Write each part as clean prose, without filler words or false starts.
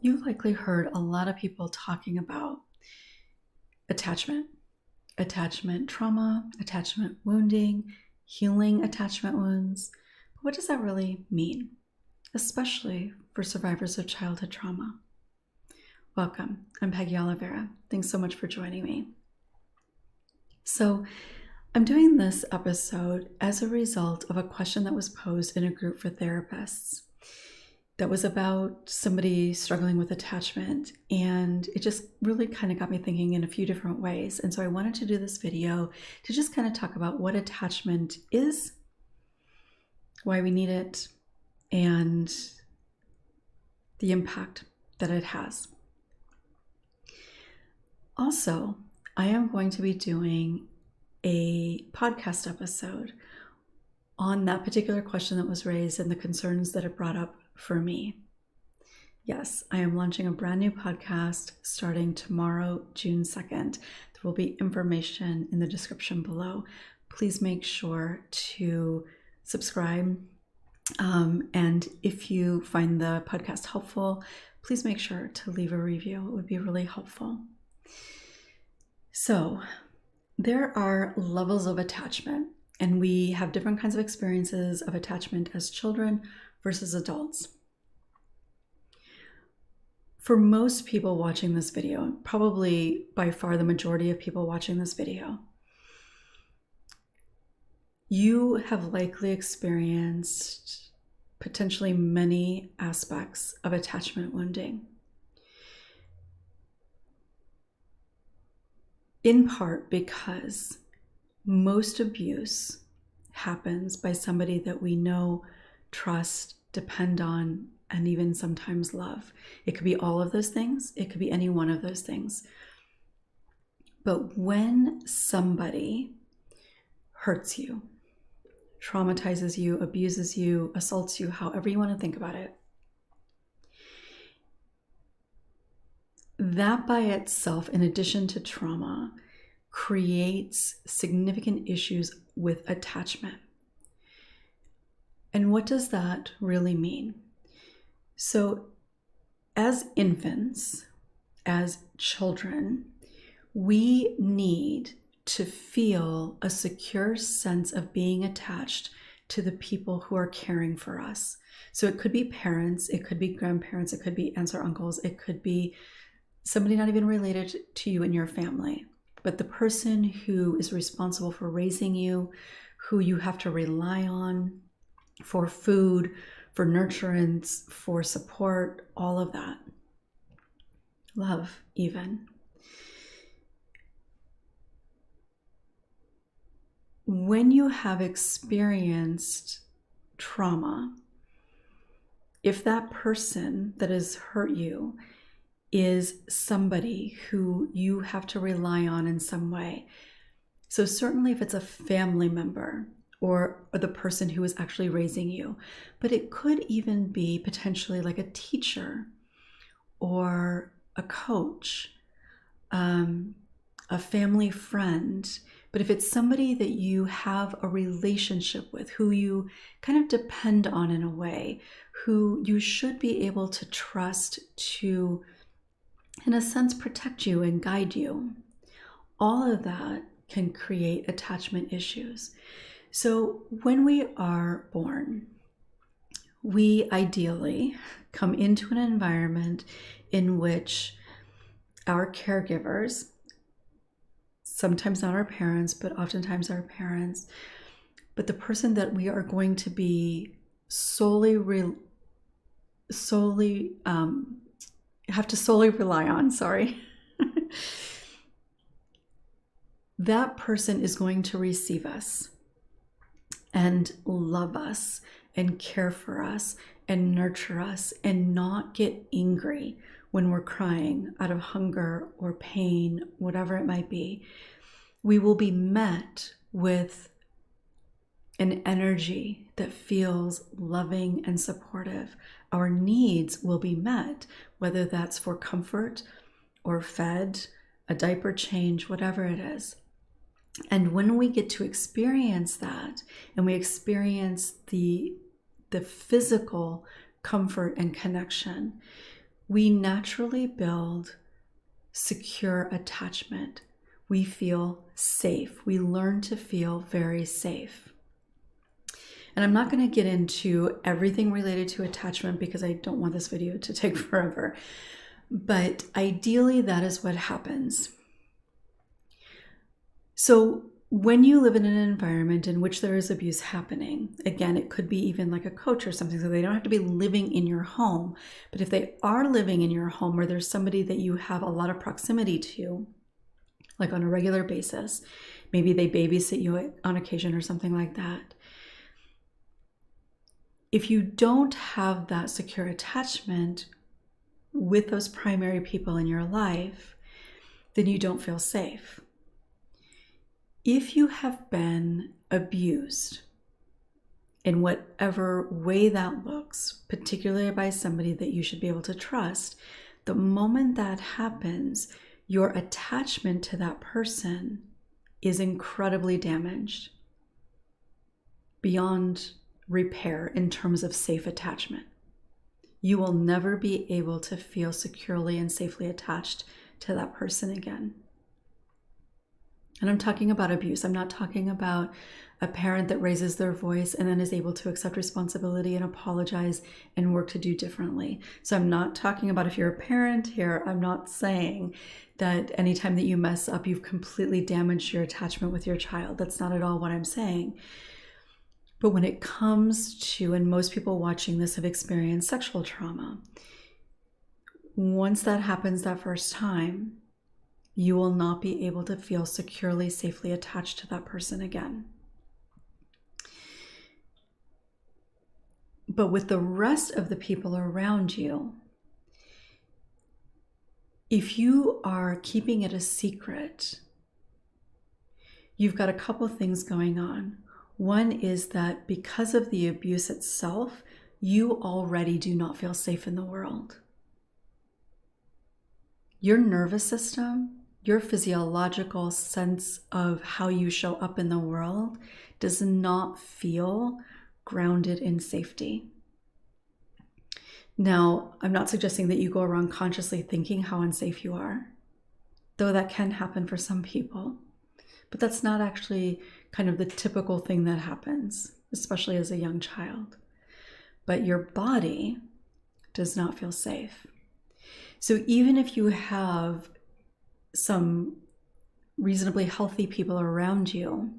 You've likely heard a lot of people talking about attachment, attachment trauma, attachment wounding, healing attachment wounds. But what does that really mean, especially for survivors of childhood trauma? Welcome. I'm Peggy Oliveira. Thanks so much for joining me. So, I'm doing this episode as a result of a question that was posed in a group for therapists that was about somebody struggling with attachment, and it just really kind of got me thinking in a few different ways. And so I wanted to do this video to just kind of talk about what attachment is, why we need it, and the impact that it has. Also, I am going to be doing a podcast episode on that particular question that was raised and the concerns that it brought up for me. Yes, I am launching a brand new podcast starting tomorrow, June 2nd. There will be information in the description below. Please make sure to subscribe. And if you find the podcast helpful, please make sure to leave a review. It would be really helpful. So, there are levels of attachment, and we have different kinds of experiences of attachment as children versus adults. For most people watching this video, probably by far the majority of people watching this video, you have likely experienced potentially many aspects of attachment wounding. In part because most abuse happens by somebody that we know, trust, depend on, and even sometimes love. It could be all of those things. It could be any one of those things. But when somebody hurts you, traumatizes you, abuses you, assaults you, however you want to think about it, that by itself, in addition to trauma, creates significant issues with attachment. And what does that really mean? So, as infants, as children, we need to feel a secure sense of being attached to the people who are caring for us. So it could be parents, it could be grandparents, it could be aunts or uncles, it could be somebody not even related to you in your family, but the person who is responsible for raising you, who you have to rely on for food, for nurturance, for support, all of that. Love, even. When you have experienced trauma, if that person that has hurt you is somebody who you have to rely on in some way. So certainly if it's a family member or the person who is actually raising you, but it could even be potentially like a teacher or a coach, a family friend. But if it's somebody that you have a relationship with, who you kind of depend on in a way, who you should be able to trust to, in a sense, protect you and guide you, all of that can create attachment issues. So when we are born, we ideally come into an environment in which our caregivers, sometimes not our parents, but oftentimes our parents, but the person that we are going to be solely rely on, that person is going to receive us and love us and care for us and nurture us and not get angry when we're crying out of hunger or pain, whatever it might be. We will be met with an energy that feels loving and supportive. Our needs will be met, whether that's for comfort or fed, a diaper change, whatever it is. And when we get to experience that, and we experience the physical comfort and connection, we naturally build secure attachment. We feel safe. We learn to feel very safe. And I'm not going to get into everything related to attachment because I don't want this video to take forever. But ideally, that is what happens. So when you live in an environment in which there is abuse happening, again, it could be even like a coach or something, so they don't have to be living in your home. But if they are living in your home, or there's somebody that you have a lot of proximity to, like on a regular basis, maybe they babysit you on occasion or something like that. If you don't have that secure attachment with those primary people in your life, then you don't feel safe. If you have been abused in whatever way that looks, particularly by somebody that you should be able to trust, the moment that happens, your attachment to that person is incredibly damaged beyond repair in terms of safe attachment. You will never be able to feel securely and safely attached to that person again. And I'm talking about abuse. I'm not talking about a parent that raises their voice and then is able to accept responsibility and apologize and work to do differently. So I'm not talking about, if you're a parent here, I'm not saying that anytime that you mess up, you've completely damaged your attachment with your child. That's not at all what I'm saying. But when it comes to, and most people watching this have experienced sexual trauma, once that happens that first time, you will not be able to feel securely, safely attached to that person again. But with the rest of the people around you, if you are keeping it a secret, you've got a couple things going on. One is that because of the abuse itself, you already do not feel safe in the world. Your nervous system, your physiological sense of how you show up in the world does not feel grounded in safety. Now, I'm not suggesting that you go around consciously thinking how unsafe you are, though that can happen for some people. But that's not actually kind of the typical thing that happens, especially as a young child. But your body does not feel safe. So even if you have some reasonably healthy people around you,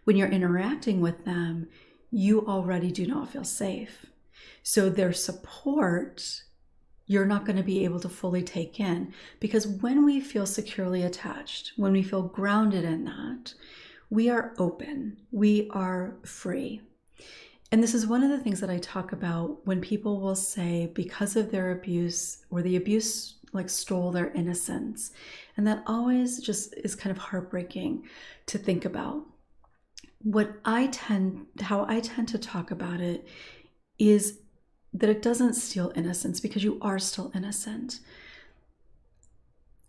when you're interacting with them, you already do not feel safe. So their support, you're not going to be able to fully take in, because when we feel securely attached, when we feel grounded in that, we are open, we are free. And this is one of the things that I talk about when people will say, because of their abuse, or the abuse like stole their innocence. And that always just is kind of heartbreaking to think about. How I tend to talk about it is that it doesn't steal innocence, because you are still innocent.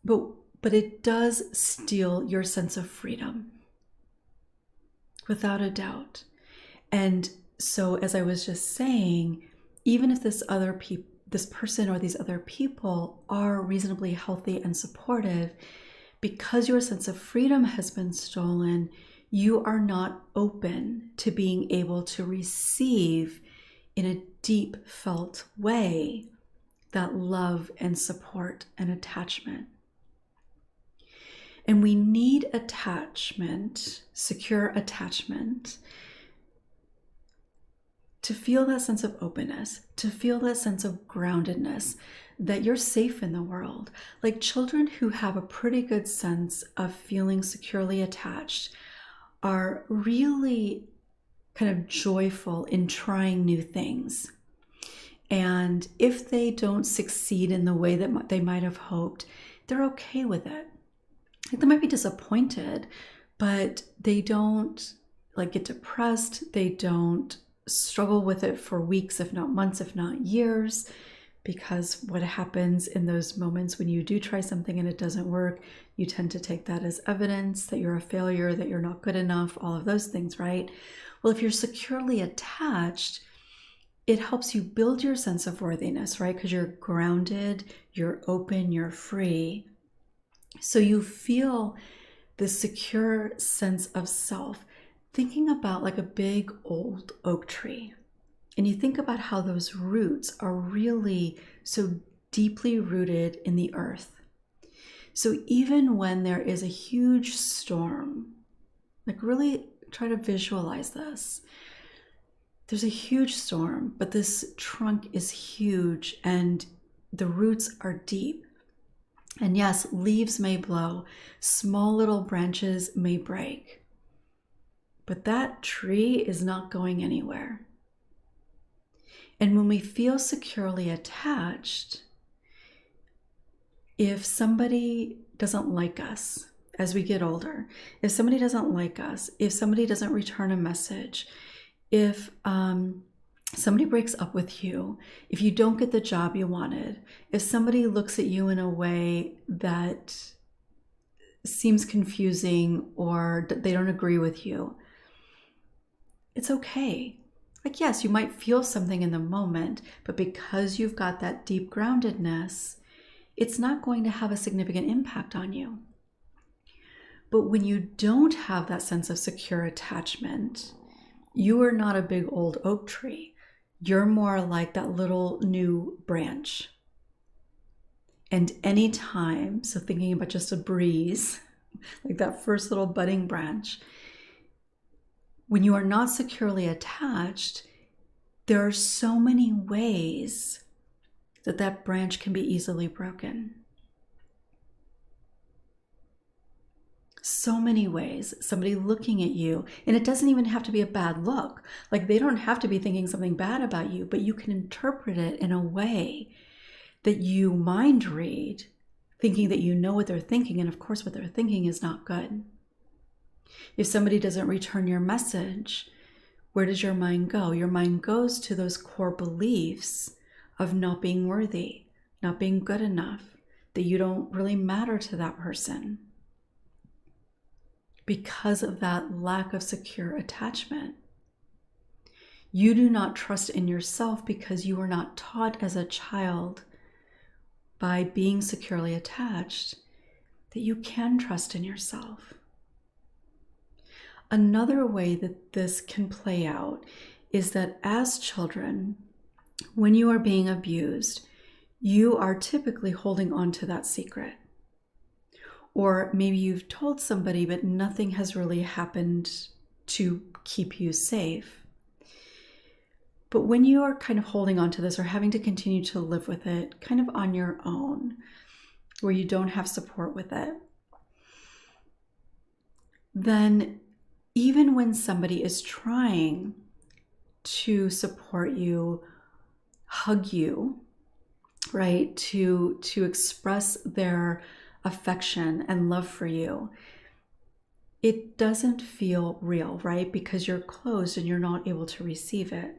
But it does steal your sense of freedom, without a doubt. And so, as I was just saying, even if this person or these other people are reasonably healthy and supportive, because your sense of freedom has been stolen, you are not open to being able to receive in a deep felt way that love and support and attachment. And we need attachment, secure attachment, to feel that sense of openness, to feel that sense of groundedness, that you're safe in the world. Like children who have a pretty good sense of feeling securely attached are really kind of joyful in trying new things. And if they don't succeed in the way that they might have hoped, they're okay with it. Like, they might be disappointed, but they don't like get depressed. They don't struggle with it for weeks, if not months, if not years, because what happens in those moments when you do try something and it doesn't work, you tend to take that as evidence that you're a failure, that you're not good enough, all of those things, right? Well, if you're securely attached, it helps you build your sense of worthiness, right? Because you're grounded, you're open, you're free. So you feel this secure sense of self. Thinking about like a big old oak tree. And you think about how those roots are really so deeply rooted in the earth. So even when there is a huge storm, like really try to visualize this. There's a huge storm, but this trunk is huge and the roots are deep. And yes, leaves may blow, small little branches may break, but that tree is not going anywhere. And when we feel securely attached, if somebody doesn't like us as we get older, if somebody doesn't like us, if somebody doesn't return a message, if somebody breaks up with you, if you don't get the job you wanted, if somebody looks at you in a way that seems confusing or they don't agree with you, it's okay. Like, yes, you might feel something in the moment, but because you've got that deep groundedness, it's not going to have a significant impact on you. But when you don't have that sense of secure attachment, you are not a big old oak tree. You're more like that little new branch. And anytime, so thinking about just a breeze, like that first little budding branch, when you are not securely attached, there are so many ways that that branch can be easily broken. So many ways. Somebody looking at you, and it doesn't even have to be a bad look. Like they don't have to be thinking something bad about you, but you can interpret it in a way that you mind read, thinking that you know what they're thinking, and of course what they're thinking is not good. If somebody doesn't return your message, where does your mind go? Your mind goes to those core beliefs of not being worthy, not being good enough, that you don't really matter to that person, because of that lack of secure attachment. You do not trust in yourself because you were not taught as a child by being securely attached that you can trust in yourself. Another way that this can play out is that as children, when you are being abused, you are typically holding on to that secret. Or maybe you've told somebody, but nothing has really happened to keep you safe. But when you are kind of holding on to this or having to continue to live with it kind of on your own, where you don't have support with it, then even when somebody is trying to support you, hug you, right, to express their affection and love for you, it doesn't feel real, right? Because you're closed and you're not able to receive it.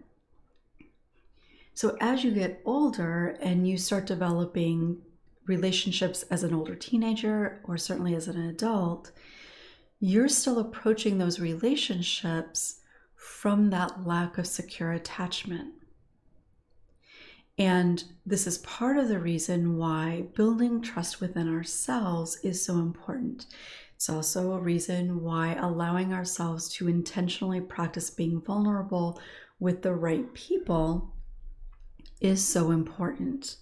So as you get older and you start developing relationships as an older teenager, or certainly as an adult, you're still approaching those relationships from that lack of secure attachment. And this is part of the reason why building trust within ourselves is so important. It's also a reason why allowing ourselves to intentionally practice being vulnerable with the right people is so important.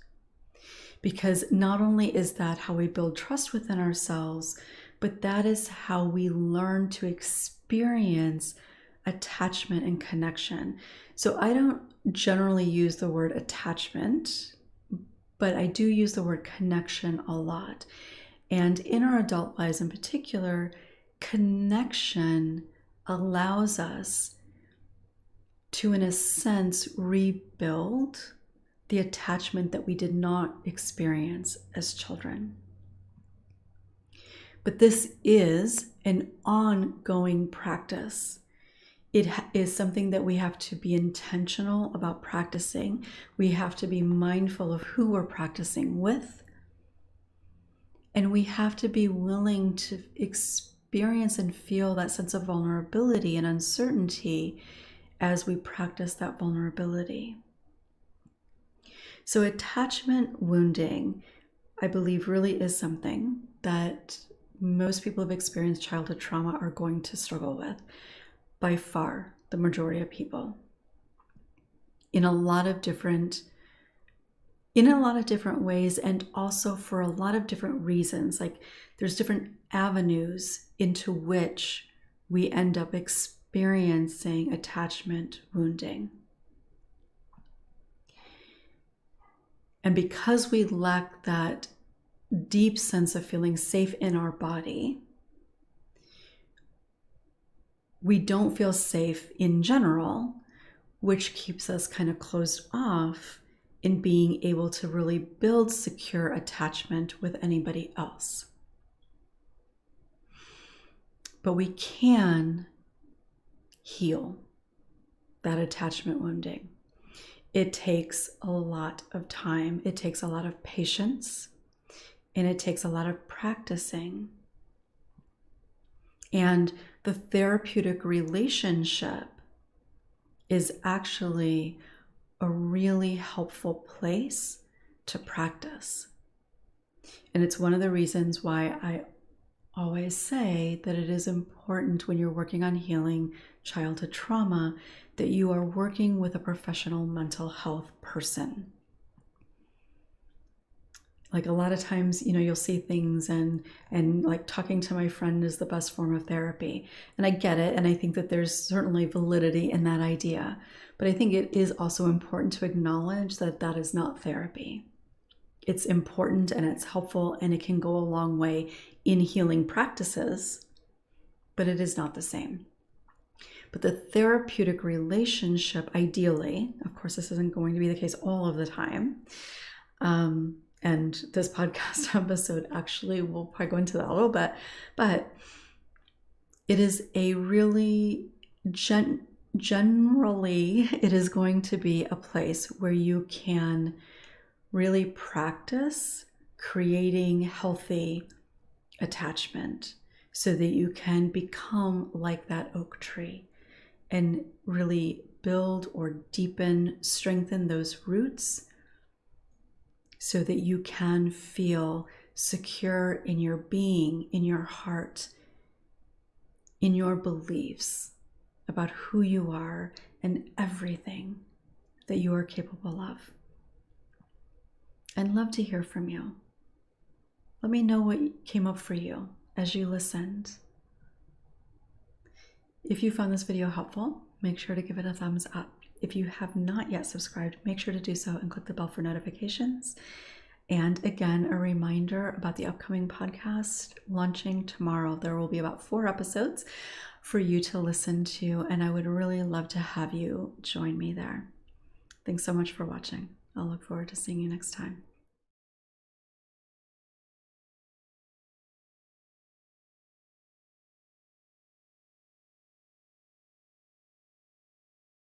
Because not only is that how we build trust within ourselves, but that is how we learn to experience attachment and connection. So I don't generally use the word attachment, but I do use the word connection a lot. And in our adult lives in particular, connection allows us to, in a sense, rebuild the attachment that we did not experience as children. But this is an ongoing practice. It is something that we have to be intentional about practicing. We have to be mindful of who we're practicing with. And we have to be willing to experience and feel that sense of vulnerability and uncertainty as we practice that vulnerability. So attachment wounding, I believe, really is something that most people who've experienced childhood trauma are going to struggle with, by far the majority of people, in a lot of different ways, and also for a lot of different reasons. Like, there's different avenues into which we end up experiencing attachment wounding. And because we lack that deep sense of feeling safe in our body, we don't feel safe in general, which keeps us kind of closed off in being able to really build secure attachment with anybody else. But we can heal that attachment wounding. It takes a lot of time. It takes a lot of patience, and it takes a lot of practicing. And the therapeutic relationship is actually a really helpful place to practice. And it's one of the reasons why I always say that it is important, when you're working on healing childhood trauma, that you are working with a professional mental health person. Like, a lot of times, you'll see things and like, talking to my friend is the best form of therapy. And I get it. And I think that there's certainly validity in that idea. But I think it is also important to acknowledge that that is not therapy. It's important and it's helpful, and it can go a long way in healing practices, but it is not the same. But the therapeutic relationship, ideally, of course, this isn't going to be the case all of the time. And this podcast episode actually will probably go into that a little bit, but it is a really, generally, it is going to be a place where you can really practice creating healthy attachment so that you can become like that oak tree and really build or deepen, strengthen those roots so that you can feel secure in your being, in your heart, in your beliefs about who you are and everything that you are capable of. I'd love to hear from you. Let me know what came up for you as you listened. If you found this video helpful, make sure to give it a thumbs up. If you have not yet subscribed, make sure to do so and click the bell for notifications. And again, a reminder about the upcoming podcast launching tomorrow. There will be about 4 episodes for you to listen to, and I would really love to have you join me there. Thanks so much for watching. I'll look forward to seeing you next time.